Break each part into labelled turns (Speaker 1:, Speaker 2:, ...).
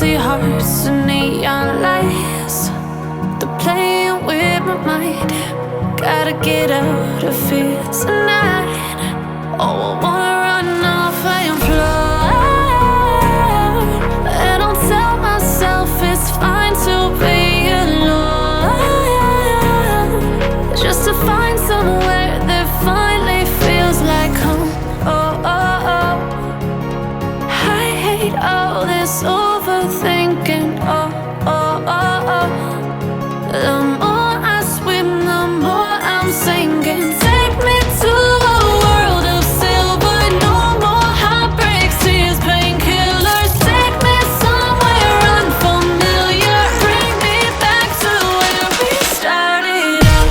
Speaker 1: Empty hearts and neon lights, they're playing with my mind. Gotta get out of here tonight. Oh, I wanna run off and fly, and I'll tell myself it's fine to be alone, just to find somewhere that finally feels like home. Oh, oh, oh. I hate all this overthinking. Oh, oh, oh, oh. The more I swim, the more I'm sinking. Take me to a world of silver. No more heartbreaks, tears, painkillers. Take me somewhere unfamiliar. Bring me back to where we started out.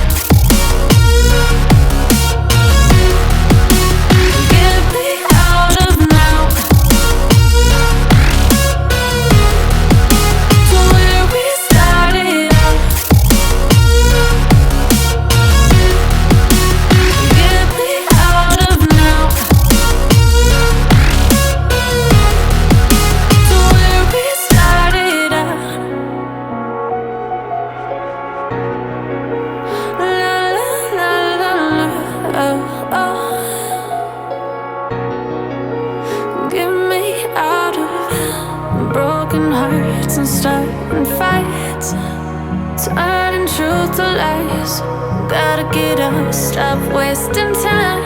Speaker 1: Get me out of now, to where we started out. Get me out of now, to where we started out. La la la la la, oh, oh. Get me out of broken hearts and starting fights, turning truth to lies. Gotta get up, stop wasting time.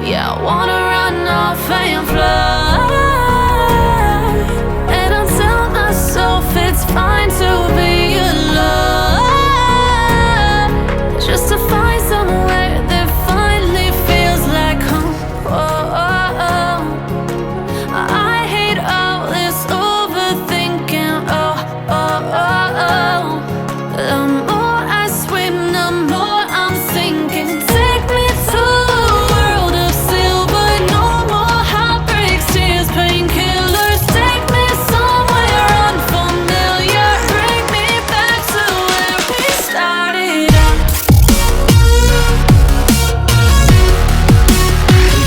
Speaker 1: Yeah, I wanna run off and fly, and I'll tell myself it's fine to be alone, just to find somewhere that finally feels like home. Oh, oh, oh. I hate all this overthinking. Oh, oh, oh, oh. The more I swim, the more I'm sinking. Take me to a world of silver. No more heartbreaks, tears, painkillers. Take me somewhere unfamiliar. Bring me back to where we started out.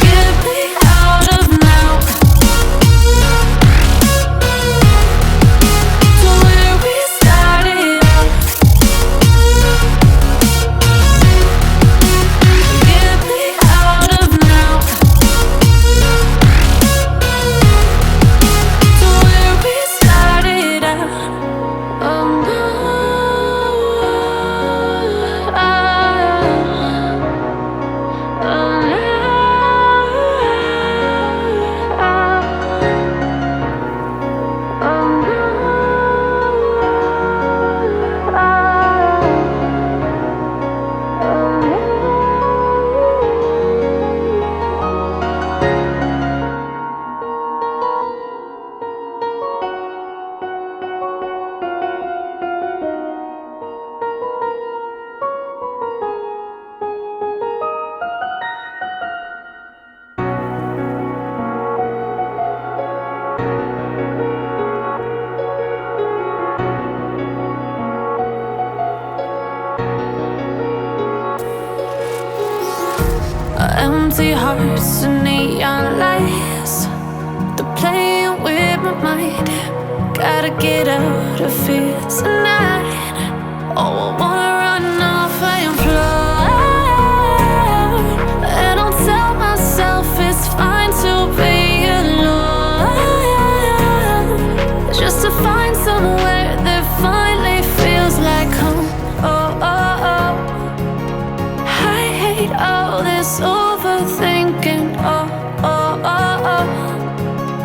Speaker 1: Get me out of now, to where we started out. Get me out of now, to where we started out. Oh no, oh empty hearts and neon lights, they're playing with my mind. Gotta get out of here tonight. Oh, I wanna run off and fly, and I'll tell myself it's fine to be alone, just to find somewhere that finally feels like home. Oh, oh, oh. I hate all this overthinking. Oh, oh, oh, oh.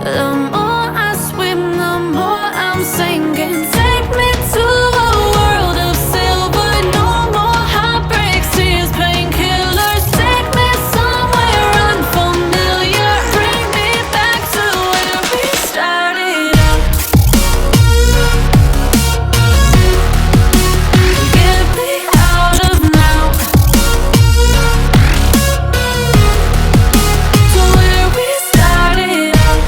Speaker 1: The more I swim, the more I'm sinking. Take me to a world of silver. No more heartbreaks, tears, painkillers. Take me somewhere unfamiliar. Bring me back to where we started out. Get me out of now, to where we started out.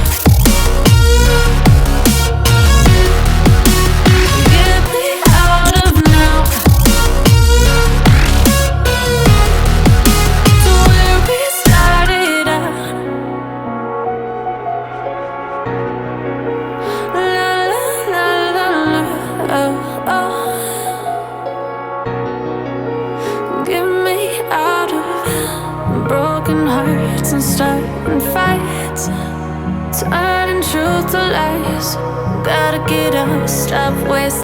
Speaker 1: broken hearts and starting fights, turning truth to lies. Gotta get up, stop wasting